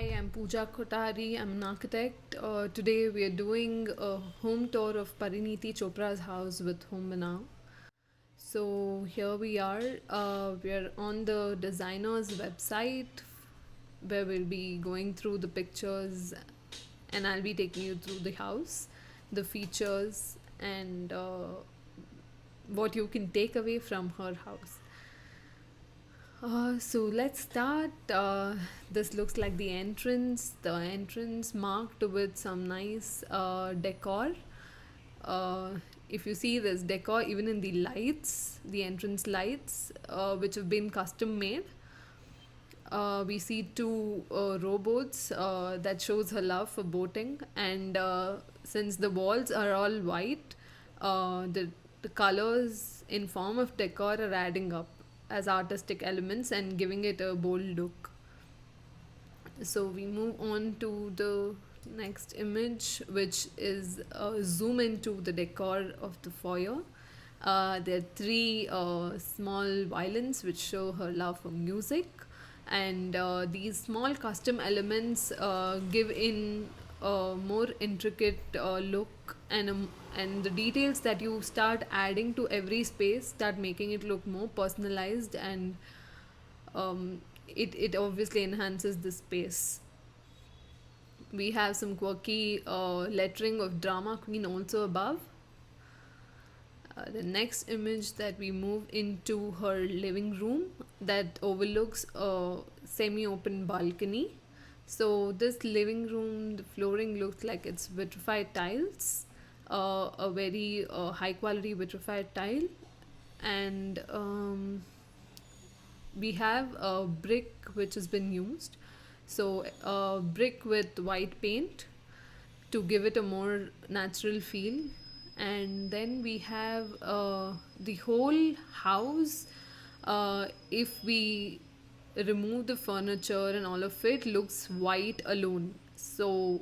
Hi, I'm Pooja Kotari. I'm an architect. Today we are doing a home tour of Pariniti Chopra's house with Home Banao. So here we are. We are on the designer's website where we'll be going through the pictures and I'll be taking you through the house, the features, and what you can take away from her house. So let's start. This looks like the entrance. The entrance marked with some nice decor. Uh, if you see this decor, even in the lights, the entrance lights, which have been custom made, we see two rowboats that shows her love for boating. And since the walls are all white, the colors in form of decor are adding up as artistic elements and giving it a bold look. So we move on to the next image, which is a zoom into the decor of the foyer. There are three small violins which show her love for music, and these small custom elements give in a more intricate look, and the details that you start adding to every space start making it look more personalized, and it obviously enhances the space. We have some quirky lettering of drama queen also above. The next image that we move into her living room that overlooks a semi-open balcony. So this living room, the flooring looks like it's vitrified tiles, a very high quality vitrified tile, and we have a brick which has been used. So a brick with white paint to give it a more natural feel. And then we have the whole house. If we remove the furniture and all of it, looks white alone. So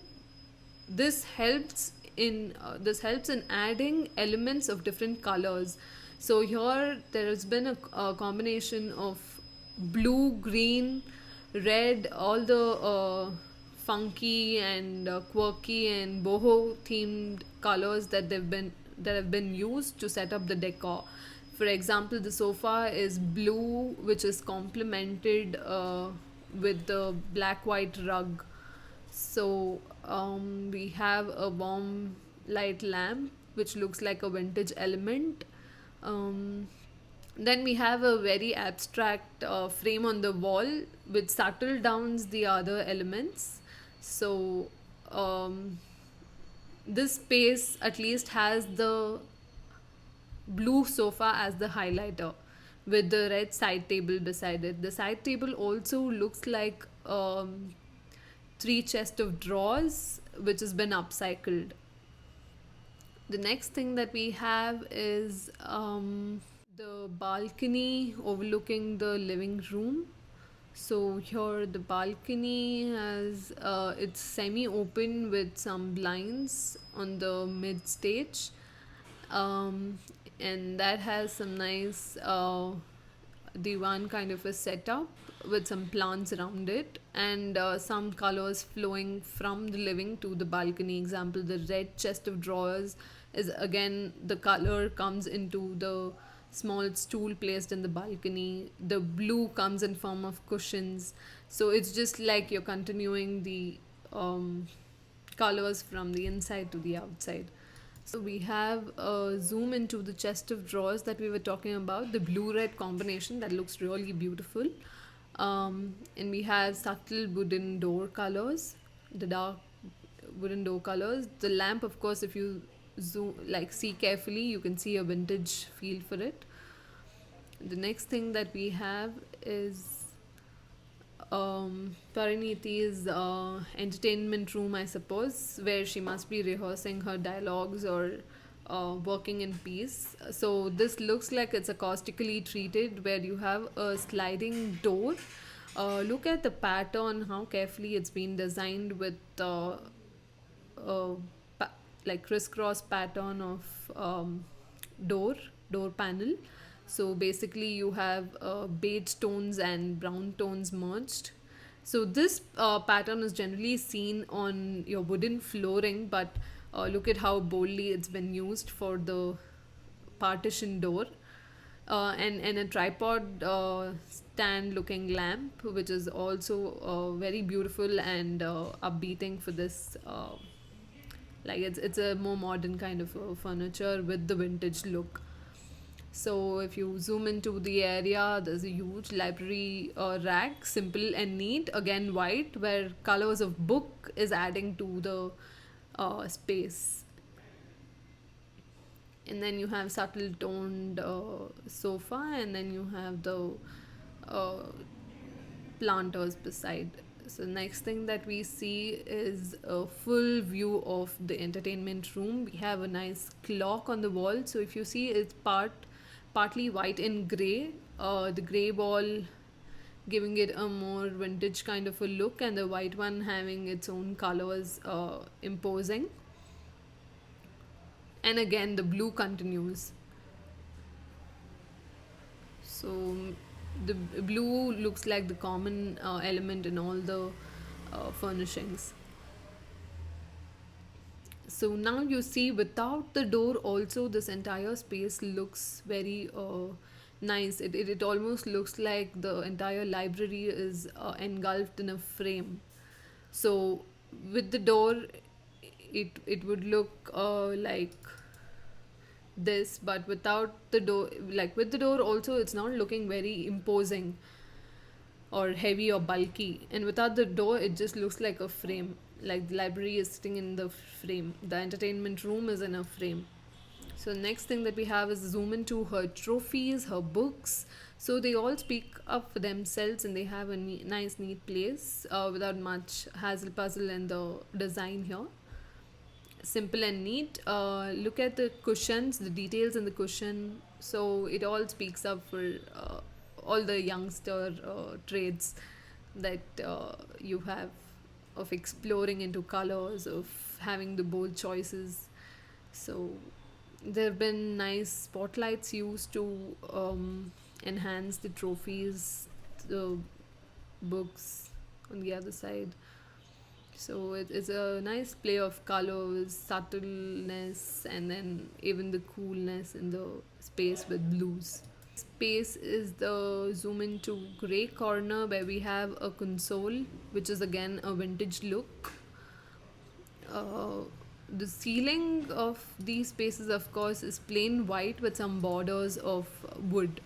this helps in adding elements of different colors. So here there has been a combination of blue, green, red, all the funky and quirky and boho themed colors that have been used to set up the decor. For example, the sofa is blue, which is complemented with the black white rug. So we have a warm light lamp which looks like a vintage element. Um, then we have a very abstract frame on the wall which subtle downs the other elements. So um, this space at least has the blue sofa as the highlighter with the red side table beside it. The side table also looks like three chest of drawers which has been upcycled. The next thing that we have is the balcony overlooking the living room. So here the balcony has it's semi-open with some blinds on the mid stage, um, and that has some nice divan kind of a setup with some plants around it, and some colors flowing from the living to the balcony. Example, the red chest of drawers is again the color comes into the small stool placed in the balcony. The blue comes in form of cushions, so it's just like you're continuing the colors from the inside to the outside. So we have a zoom into the chest of drawers that we were talking about, the blue red combination that looks really beautiful. And we have subtle wooden door colors, the dark wooden door colors. The lamp, of course, if you zoom, like see carefully, you can see a vintage feel for it. The next thing that we have is Pariniti's entertainment room, I suppose, where she must be rehearsing her dialogues or working in peace. So this looks like it's acoustically treated, where you have a sliding door. Look at the pattern, how carefully it's been designed with uh, pa- like crisscross pattern of door door panel. So basically you have beige tones and brown tones merged. So this pattern is generally seen on your wooden flooring, but look at how boldly it's been used for the partition door. And a tripod stand looking lamp, which is also very beautiful and upbeating for this. Like it's a more modern kind of furniture with the vintage look. So if you zoom into the area, there's a huge library rack, simple and neat, again white, where colors of book is adding to the space. And then you have subtle toned sofa, and then you have the uh, planters beside. So next thing that we see is a full view of the entertainment room. We have a nice clock on the wall. So if you see, it's partly white and gray. The gray ball giving it a more vintage kind of a look, and the white one having its own colors imposing. And again, the blue continues. So the blue looks like the common element in all the furnishings. So now you see, without the door also, this entire space looks very nice. It almost looks like the entire library is engulfed in a frame. So with the door, it would look like this, but without the door, like with the door also, it's not looking very imposing or heavy or bulky, and without the door it just looks like a frame, like the library is sitting in the frame, the entertainment room is in a frame. So next thing that we have is zoom into her trophies, her books. So they all speak up for themselves, and they have a nice neat place without much hassle puzzle in the design here. Simple and neat. Look at the cushions, the details in the cushion. So it all speaks up for all the youngster traits that you have of exploring into colors, of having the bold choices. So there have been nice spotlights used to enhance the trophies, the books on the other side. So it's a nice play of colors, subtleness, and then even the coolness in the space with blues. Space is the zoom into gray corner where we have a console, which is again a vintage look. Uh, the ceiling of these spaces, of course, is plain white with some borders of wood,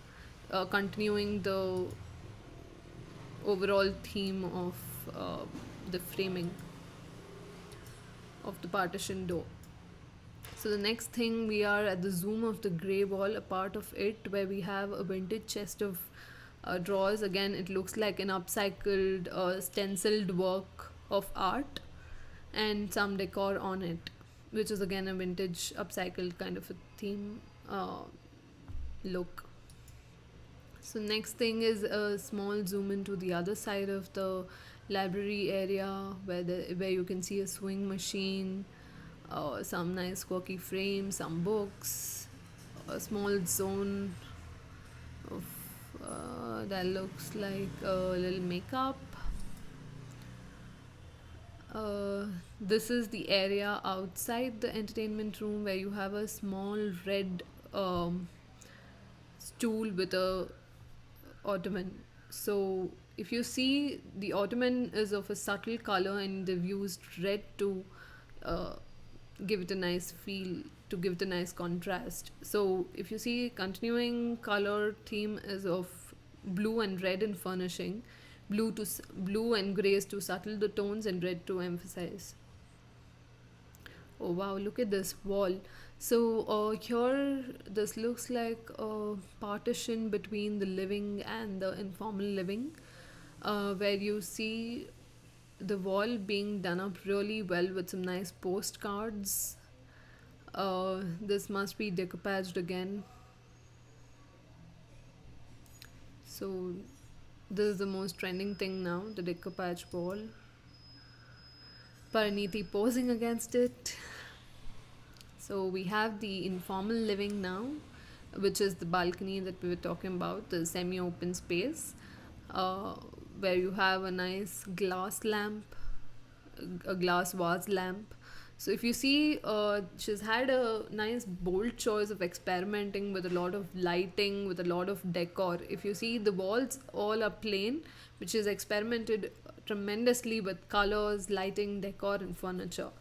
continuing the overall theme of the framing of the partition door. So the next thing, we are at the zoom of the grey wall, a part of it where we have a vintage chest of drawers. Again, it looks like an upcycled, stenciled work of art and some decor on it, which is again a vintage, upcycled kind of a theme look. So next thing is a small zoom into the other side of the library area where you can see a swing machine, some nice quirky frames, some books, a small zone of that looks like a little makeup. This is the area outside the entertainment room where you have a small red stool with a ottoman. So if you see, the ottoman is of a subtle color, and they've used red to uh, give it a nice feel, to give it a nice contrast. So if you see, continuing color theme is of blue and red in furnishing. Blue and grays to subtle the tones, and red to emphasize. Oh wow, look at this wall. So here this looks like a partition between the living and the informal living, where you see the wall being done up really well with some nice postcards. This must be decoupaged again. So this is the most trending thing now, the decoupage wall. Paraniti posing against it. So we have the informal living now, which is the balcony that we were talking about, the semi-open space, uh, where you have a nice glass lamp, a glass vase lamp. So if you see, she's had a nice bold choice of experimenting with a lot of lighting, with a lot of decor. If you see, the walls all are plain, which is experimented tremendously with colors, lighting, decor, and furniture.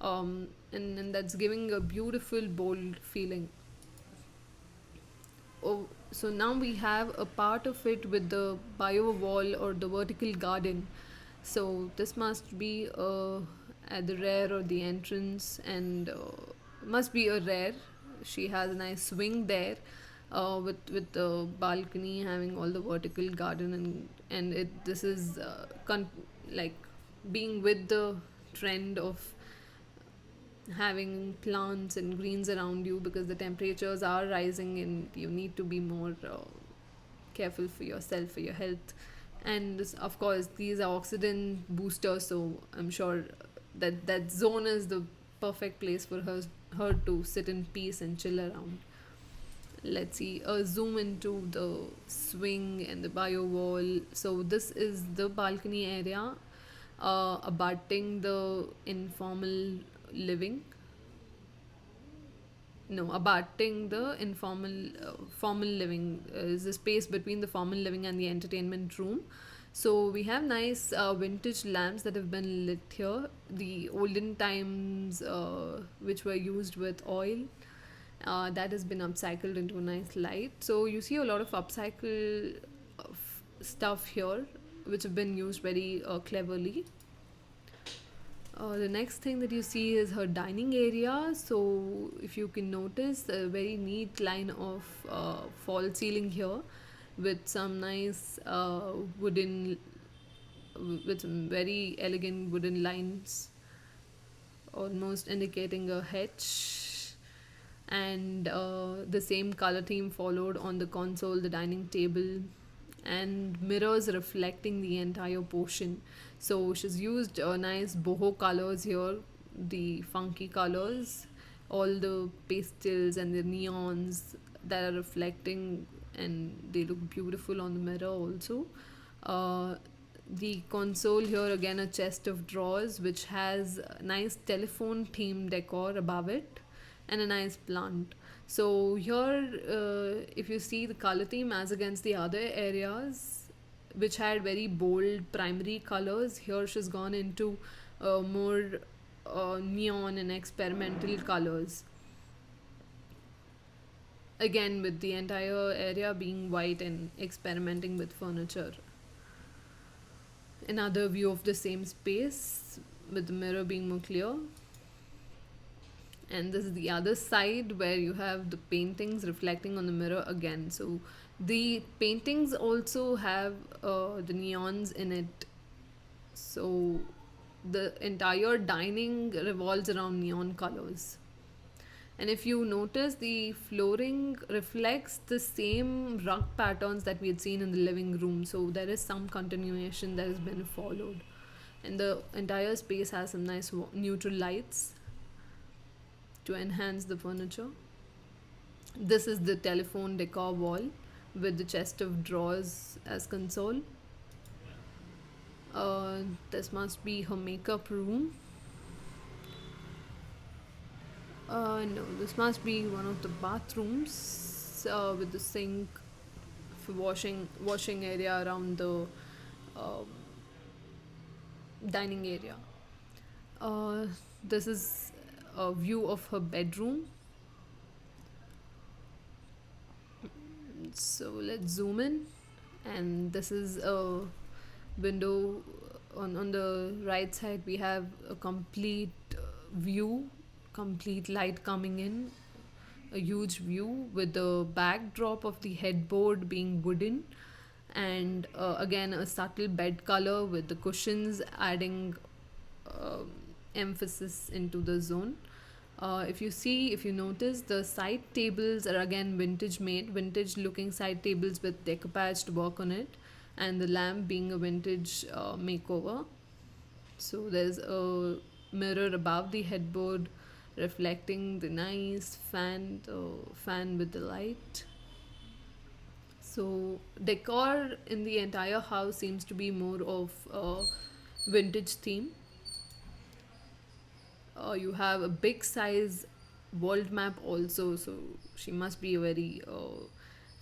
And that's giving a beautiful, bold feeling. Oh, so now we have a part of it with the bio wall or the vertical garden. So this must be at the rear or the entrance, and must be a rear. She has a nice swing there, with the balcony having all the vertical garden, and it this is like being with the trend of having plants and greens around you, because the temperatures are rising and you need to be more careful for yourself, for your health. And of course, these are oxygen boosters, so I'm sure that that zone is the perfect place for her to sit in peace and chill around. Let's see, zoom into the swing and the bio wall. So this is the balcony area, abutting the informal living, no, abutting the informal, formal living, is the space between the formal living and the entertainment room. So we have nice vintage lamps that have been lit here, the olden times, which were used with oil, that has been upcycled into a nice light. So you see a lot of upcycle stuff here, which have been used very cleverly. The next thing that you see is her dining area. So, if you can notice, a very neat line of fall ceiling here, with some nice wooden, with some very elegant wooden lines, almost indicating a hedge. And the same color theme followed on the console, the dining table, and mirrors reflecting the entire portion. So she's used nice boho colors here, the funky colors, all the pastels and the neons that are reflecting, and they look beautiful on the mirror also. Uh, the console here, again a chest of drawers which has a nice telephone theme decor above it, and a nice plant. So here, if you see the color theme as against the other areas, which had very bold primary colors, here she's gone into more neon and experimental colors. Again, with the entire area being white and experimenting with furniture. Another view of the same space, with the mirror being more clear. And this is the other side where you have the paintings reflecting on the mirror again. So the paintings also have the neons in it. So the entire dining revolves around neon colors. And if you notice, the flooring reflects the same rug patterns that we had seen in the living room. So there is some continuation that has been followed. And the entire space has some nice neutral lights to enhance the furniture. This is the telephone decor wall with the chest of drawers as console. This must be her makeup room. No, this must be one of the bathrooms, with the sink for washing area around the uh, dining area. Uh, this is a view of her bedroom. So let's zoom in, and this is a window. On the right side, we have a complete view, complete light coming in, a huge view with the backdrop of the headboard being wooden, and again a subtle bed color with the cushions adding um emphasis into the zone. If you notice, the side tables are again vintage made, vintage looking side tables with decoupaged work on it, and the lamp being a vintage makeover. So there's a mirror above the headboard reflecting the nice fan with the light. So decor in the entire house seems to be more of a vintage theme. You have a big size world map also, so she must be a very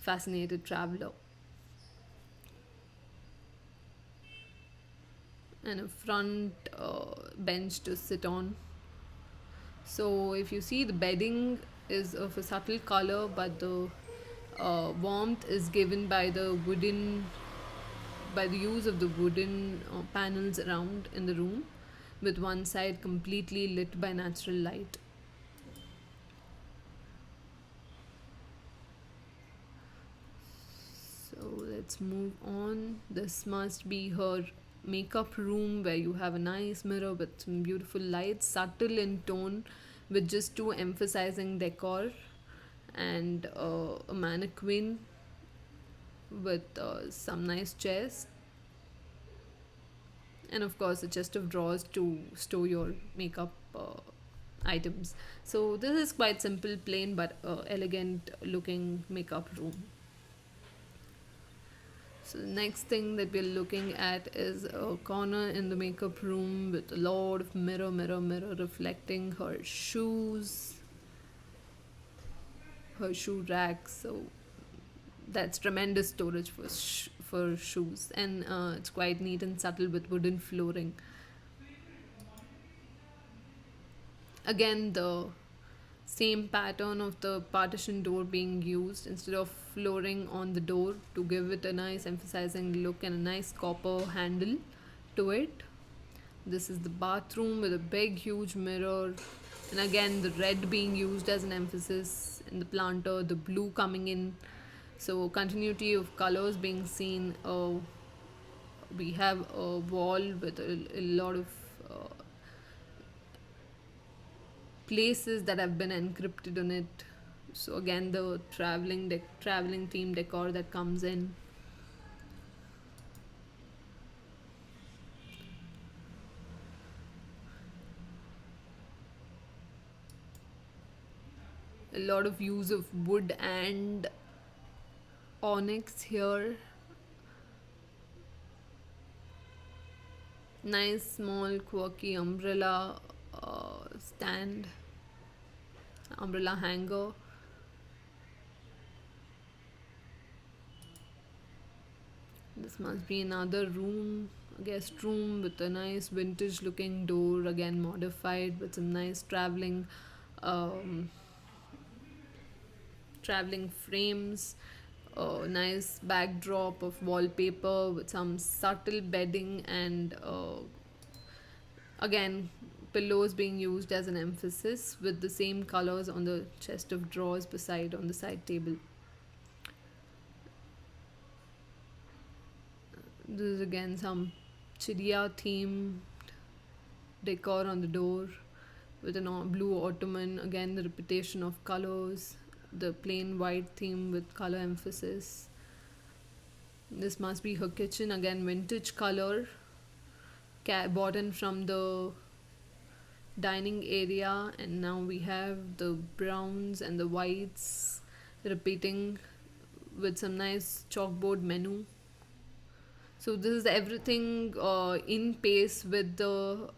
fascinated traveler. And a front bench to sit on. So if you see, the bedding is of a subtle color, but the warmth is given by the use of the wooden panels around in the room, with one side completely lit by natural light. So let's move on. This must be her makeup room, where you have a nice mirror with some beautiful lights, subtle in tone, with just two emphasizing decor, and a mannequin with some nice chairs, and of course a chest of drawers to store your makeup items. So this is quite simple, plain but elegant looking makeup room. So the next thing that we're looking at is a corner in the makeup room with a lot of mirror reflecting her shoes, her shoe rack. So that's tremendous storage for shoes, and it's quite neat and subtle with wooden flooring. Again, the same pattern of the partition door being used instead of flooring on the door to give it a nice emphasizing look and a nice copper handle to it. This is the bathroom with a big huge mirror, and again the red being used as an emphasis in the planter, the blue coming in. So continuity of colors being seen. We have a wall with a lot of uh, places that have been encrypted on it. So again, the traveling theme decor that comes in. A lot of use of wood and onyx here. Nice small quirky umbrella stand, umbrella hanger. This must be another room, a guest room with a nice vintage looking door, again modified with some nice um, traveling frames, a nice backdrop of wallpaper with some subtle bedding, and again pillows being used as an emphasis with the same colors on the chest of drawers beside on the side table. This is again some chidia theme decor on the door with a blue ottoman, again the repetition of colors, the plain white theme with color emphasis. This must be her kitchen, again vintage color, bought in from the dining area, and now we have the browns and the whites repeating with some nice chalkboard menu. So this is everything in pace with the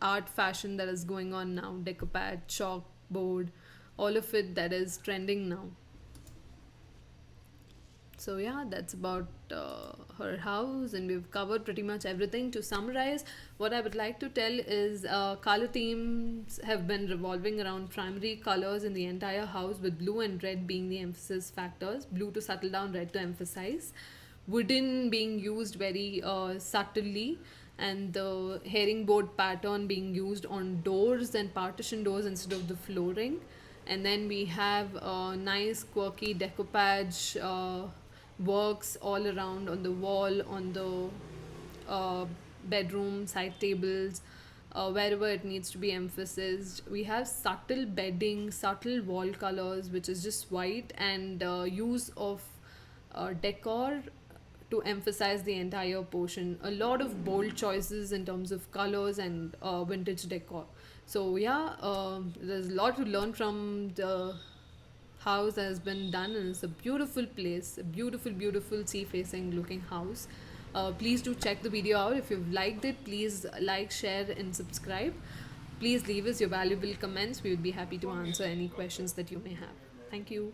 art fashion that is going on now, decoupage, chalkboard, all of it that is trending now. So yeah, that's about her house, and we've covered pretty much everything. To summarize, what I would like to tell is color themes have been revolving around primary colors in the entire house, with blue and red being the emphasis factors. Blue to settle down, red to emphasize. Wooden being used very subtly, and the herringbone pattern being used on doors and partition doors instead of the flooring. And then we have nice quirky decoupage works all around on the wall, on the uh, bedroom side tables, wherever it needs to be emphasized. We have subtle bedding, subtle wall colors, which is just white, and use of decor to emphasize the entire portion. A lot of bold choices in terms of colors and vintage decor. So yeah, there's a lot to learn from the house has been done, and it's a beautiful place, a beautiful, beautiful sea facing looking house. Please do check the video out. If you've liked it, please like, share, and subscribe. Please leave us your valuable comments. We would be happy to answer any questions that you may have. Thank you.